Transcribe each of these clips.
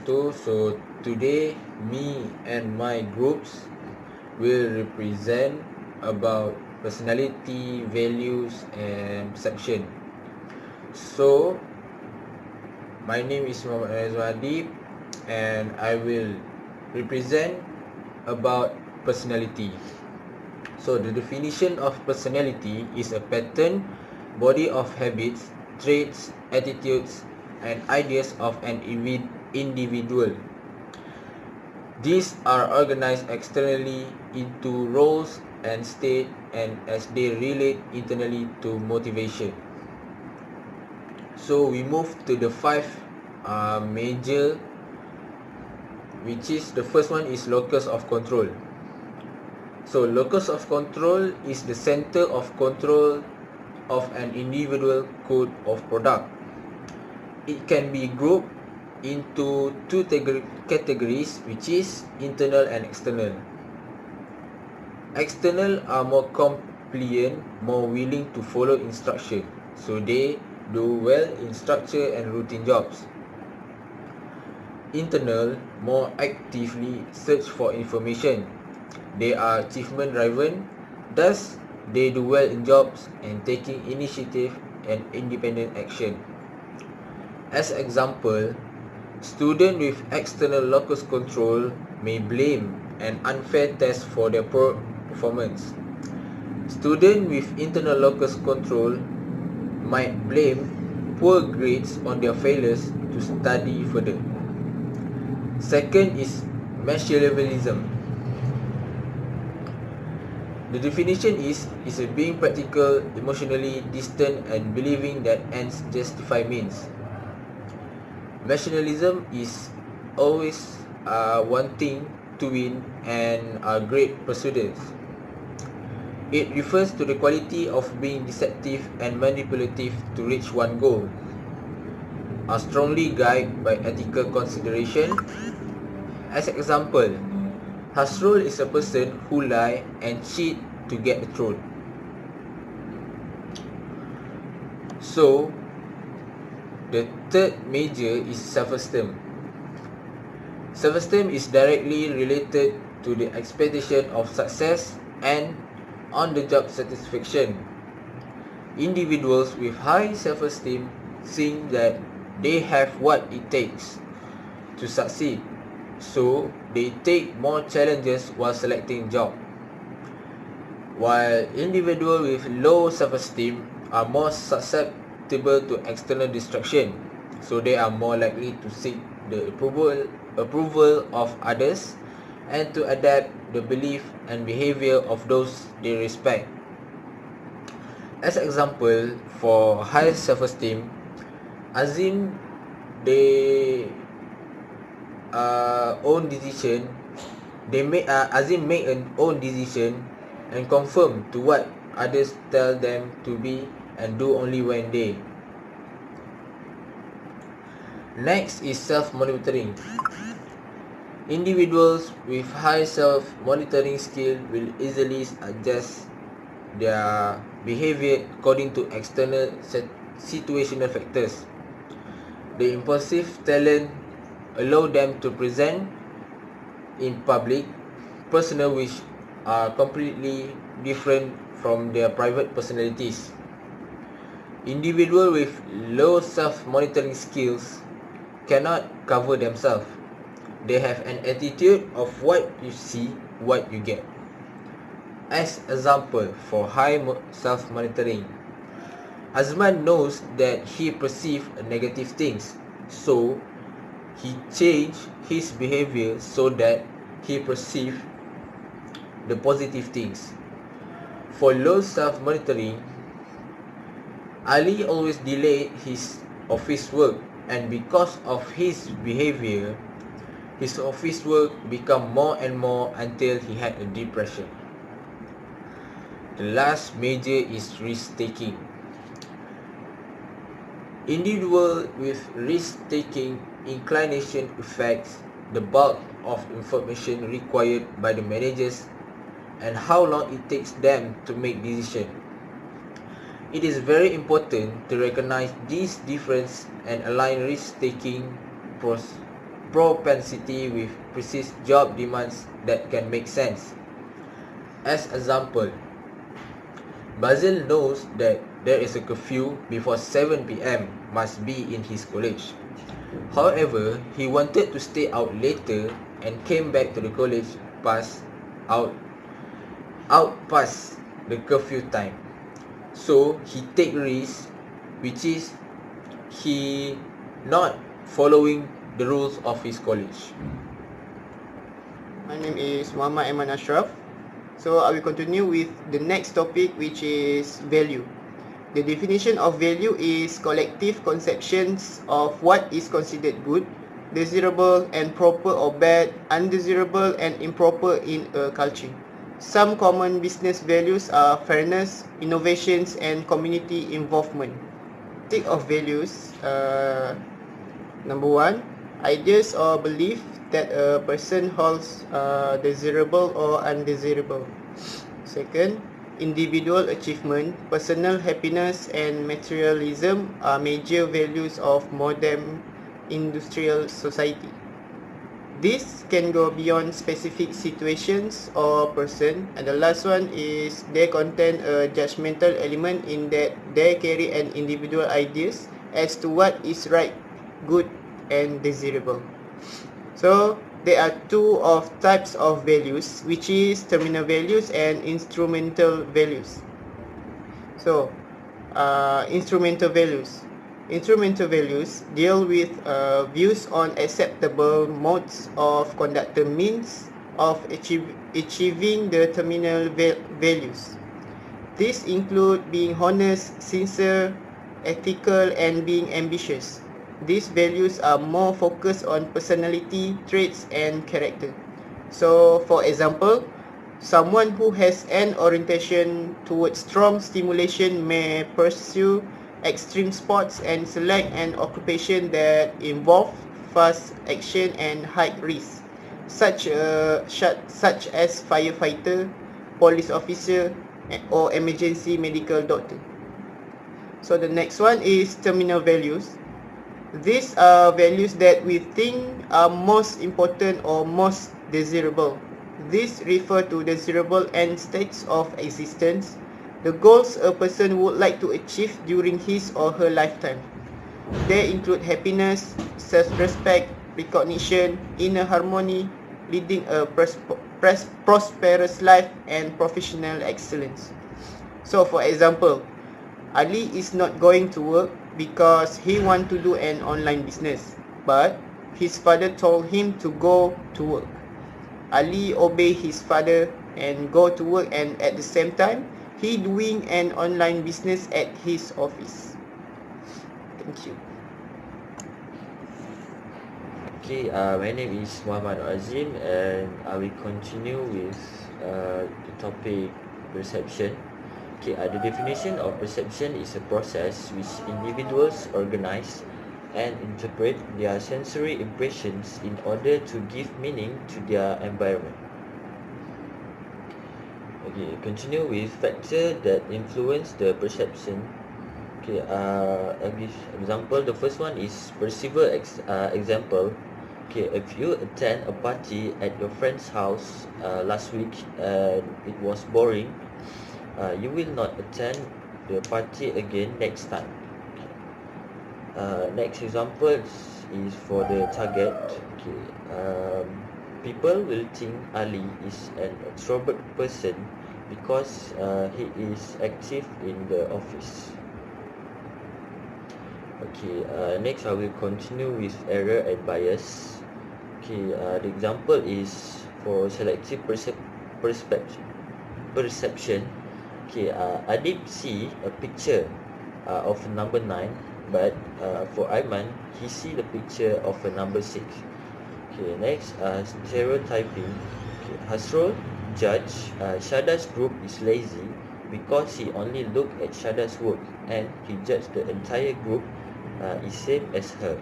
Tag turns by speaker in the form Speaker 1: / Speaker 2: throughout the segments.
Speaker 1: wabarakatuh. So today me and my groups will represent about personality, values and perception. So my name is Muhammad Razwadi and I will represent about personality. So the definition of personality is a pattern, body of habits, traits, attitudes and ideas of an individual. These are organized externally into roles and state and as they relate internally to motivation. So we move to the five major, which is the first one is locus of control. So locus of control is the center of control of an individual code of product. It can be grouped into two categories, which is internal and external. External are more compliant, more willing to follow instruction, so they do well in structure and routine jobs. Internal more actively search for information. They are achievement driven, thus they do well in jobs and taking initiative and independent action. As example, student with external locus control may blame an unfair test for their poor performance. Student with internal locus control might blame poor grades on their failures to study further. Second is Machiavellism. The definition is a being practical, emotionally distant and believing that ends justify means. Machiavellism is always wanting to win and are great pursuers. It refers to the quality of being deceptive and manipulative to reach one goal. Are strongly guided by ethical consideration. As example, Hasrul is a person who lie and cheat to get the throne. So, the third major is self-esteem. Self-esteem is directly related to the expectation of success and on-the-job satisfaction. Individuals with high self-esteem think that they have what it takes to succeed, so they take more challenges while selecting job. While individuals with low self-esteem are more susceptible to external distraction, so they are more likely to seek the approval of others and to adapt the belief and behavior of those they respect. As example, for high self-esteem, Azim they own decision. Azim make an own decision and conform to what others tell them to be and do only when they. Next is self-monitoring. Individuals with high self-monitoring skill will easily adjust their behavior according to external situational factors. The impulsive talent allow them to present in public persona which are completely different from their private personalities. Individuals with low self-monitoring skills cannot cover themselves. They have an attitude of what you see, what you get. As example, for high self-monitoring, Azman knows that he perceives negative things, so he changed his behavior so that he perceives the positive things. For low self-monitoring, Ali always delayed his office work, and because of his behavior, his office work became more and more until he had a depression. The last major is risk-taking. Individual with risk-taking inclination affects the bulk of information required by the managers and how long it takes them to make decisions. It is very important to recognize these differences and align risk-taking propensity with precise job demands that can make sense. As example, Basil knows that there is a curfew before 7 p.m. must be in his college. However, he wanted to stay out later and came back to the college out past the curfew time. So he take risks, which is he not following the rules of his college.
Speaker 2: My name is Muhammad Aiman Ashraf. So I will continue with the next topic, which is value. The definition of value is collective conceptions of what is considered good, desirable and proper or bad, undesirable and improper in a culture. Some common business values are fairness, innovations and community involvement. Take of values. Number one, ideas or belief that a person holds desirable or undesirable. Second, individual achievement, personal happiness and materialism are major values of modern industrial society. This can go beyond specific situations or person, and the last one is they contain a judgmental element in that they carry an individual ideas as to what is right, good and desirable. So there are two of types of values, which is terminal values and instrumental values. So instrumental values. Instrumental values deal with views on acceptable modes of conduct, the means of achieving the terminal values. These include being honest, sincere, ethical and being ambitious. These values are more focused on personality, traits and character. So for example, someone who has an orientation towards strong stimulation may pursue extreme sports and select an occupation that involves fast action and high risk, such as firefighter, police officer or emergency medical doctor. So the next one is terminal values. These are values that we think are most important or most desirable. These refer to desirable end states of existence, the goals a person would like to achieve during his or her lifetime. They include happiness, self-respect, recognition, inner harmony, leading a prosperous life and professional excellence. So for example, Ali is not going to work because he wants to do an online business, but his father told him to go to work. Ali obey his father and go to work, and at the same time he doing an online business at his office. Thank you.
Speaker 3: Okay, my name is Muhammad Azim and I will continue with the topic perception. Okay, the definition of perception is a process which individuals organize and interpret their sensory impressions in order to give meaning to their environment. Okay, continue with factors that influence the perception. Okay, I'll give example. The first one is perceiver example. Okay, if you attend a party at your friend's house last week and it was boring, you will not attend the party again next time. Next example is for the target. Okay, people will think Ali is an extrovert person because he is active in the office. Okay, next I will continue with error and bias. Okay, the example is for selective perception. Okay, Adib see a picture of number 9, but for Aiman, he see the picture of a number 6. Okay, next, stereotyping. Okay, Hasrul judge Shada's group is lazy because he only looked at Shada's work and he judged the entire group is same as her.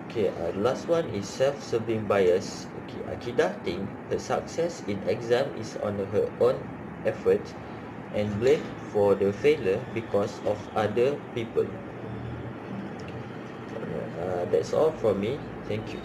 Speaker 3: Okay, the last one is self-serving bias. Okay, Akidah think her success in exam is on her own effort and blame for the failure because of other people. That's all from me. Thank you.